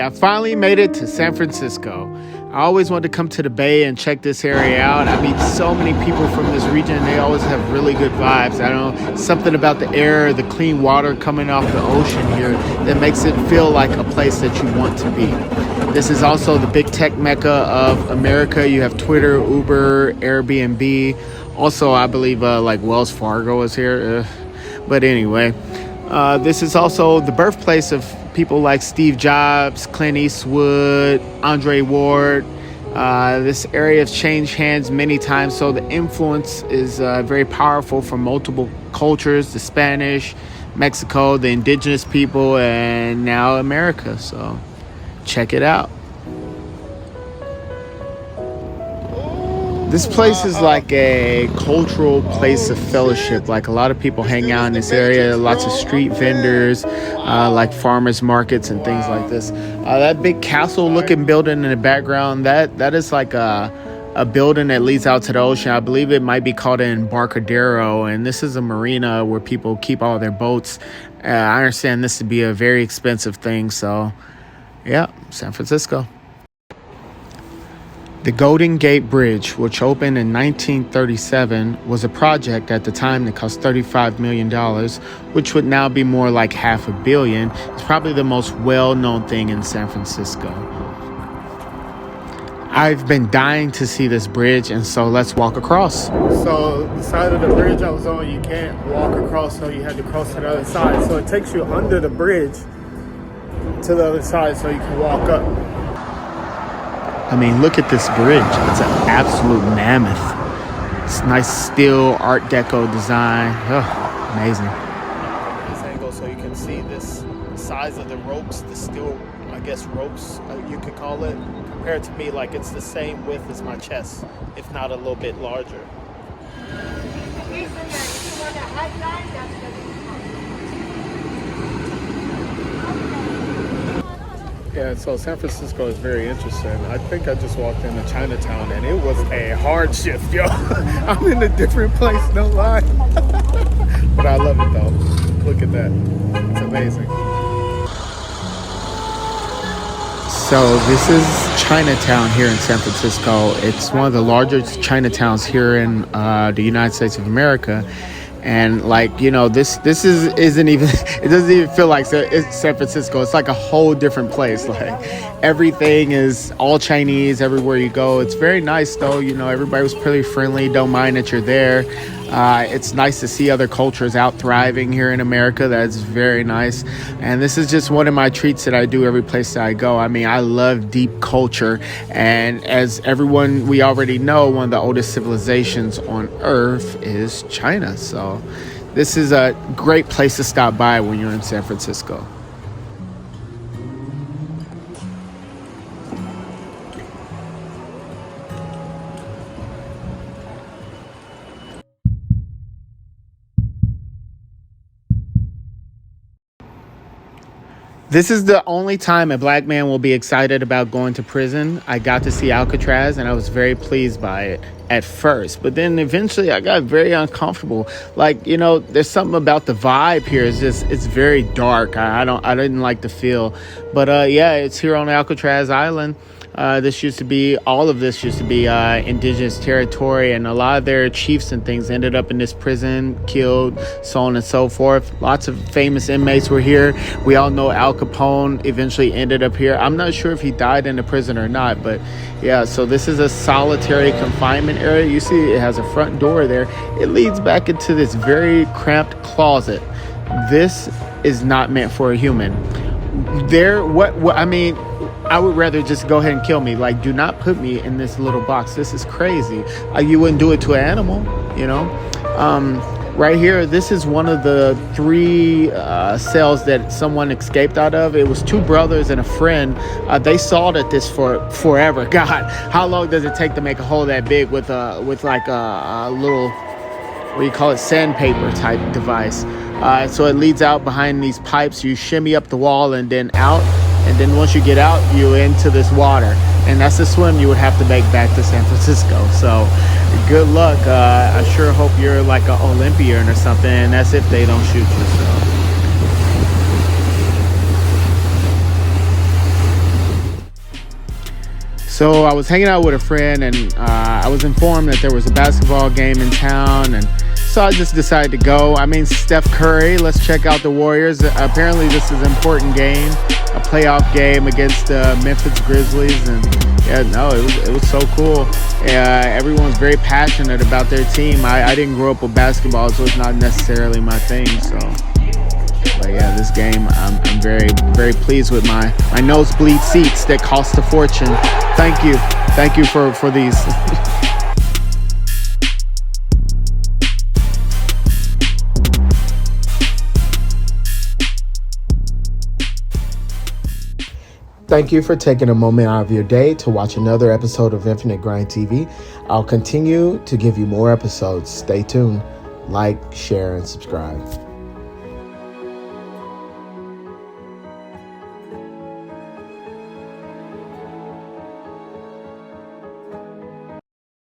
I finally made it to San Francisco. I always wanted to come to the Bay and check this area out. I meet so many people from this region. They always have really good vibes. I don't know, something about the air, the clean water coming off the ocean here that makes it feel like a place that you want to be. This is also the big tech mecca of America. You have Twitter, Uber, Airbnb. Also, I believe like Wells Fargo is here. But anyway, this is also the birthplace of people like Steve Jobs, Clint Eastwood, Andre Ward. This area has changed hands many times, so the influence is very powerful from multiple cultures, the Spanish, Mexico, the indigenous people, and now America. So check it out. This place is like a cultural place of fellowship. Like a lot of people hang out in this area. Lots of street vendors, like farmers markets and things like this. That big castle-looking building in the background, that is like a building that leads out to the ocean. I believe it might be called an Embarcadero, and this is a marina where people keep all their boats. I understand this to be a very expensive thing, so yeah, San Francisco. The Golden Gate Bridge, which opened in 1937, was a project at the time that cost $35 million, which would now be more like $500 million. It's probably the most well-known thing in San Francisco. I've been dying to see this bridge, and so let's walk across. So the side of the bridge I was on, you can't walk across, so you had to cross to the other side. So it takes you under the bridge to the other side so you can walk up. I mean, look at this bridge. It's an absolute mammoth. It's nice steel Art Deco design. Oh, amazing. This angle so you can see this size of the ropes, the steel, I guess ropes you could call it. Compared to me, like it's the same width as my chest, if not a little bit larger. Yeah, so San Francisco is very interesting. I think I just walked into Chinatown and it was a hard shift, yo. I'm in a different place, no lie. But I love it though. Look at that. It's amazing. So this is Chinatown here in San Francisco. It's one of the largest Chinatowns here in the United States of America. And like, you know, this isn't even, it doesn't even feel like it's San Francisco. It's like a whole different place. Like everything is all Chinese everywhere you go. It's very nice though. You know, everybody was pretty friendly. Don't mind that you're there. It's nice to see other cultures out thriving here in America. That's very nice. And this is just one of my treats that I do every place that I go. I mean, I love deep culture. And as everyone, we already know, one of the oldest civilizations on Earth is China. So this is a great place to stop by when you're in San Francisco. This is the only time a black man will be excited about going to prison. I got to see Alcatraz and I was very pleased by it at first, but then eventually I got very uncomfortable. Like, you know, there's something about the vibe here. It's very dark. I didn't like the feel, but yeah, it's here on Alcatraz Island. All of this used to be indigenous territory, and a lot of their chiefs and things ended up in this prison, killed, so on and so forth. Lots of famous inmates were here. We all know Al Capone eventually ended up here. I'm not sure if he died in the prison or not, but yeah, so this is a solitary confinement area. You see it has a front door there. It leads back into this very cramped closet. This is not meant for a human. I would rather just go ahead and kill me. Like, do not put me in this little box. This is crazy. You wouldn't do it to an animal, you know? Right here, this is one of the 3 cells that someone escaped out of. It was 2 brothers and a friend. They sawed at this for forever. God, how long does it take to make a hole that big with like a little, what do you call it, sandpaper type device? So it leads out behind these pipes. You shimmy up the wall and then out. And then once you get out, you're into this water. And that's the swim you would have to make back to San Francisco. So good luck. I sure hope you're like an Olympian or something. And that's if they don't shoot you. So. So I was hanging out with a friend, and I was informed that there was a basketball game in town, and so I just decided to go. I mean, Steph Curry, let's check out the Warriors. Apparently, this is an important game, a playoff game against the Memphis Grizzlies, and yeah, no, it was so cool. Everyone's very passionate about their team. I didn't grow up with basketball, so it's not necessarily my thing. So, but yeah, this game, I'm very, very pleased with my nosebleed seats that cost a fortune. Thank you for these. Thank you for taking a moment out of your day to watch another episode of Infinite Grind TV. I'll continue to give you more episodes. Stay tuned. Like, share, and subscribe.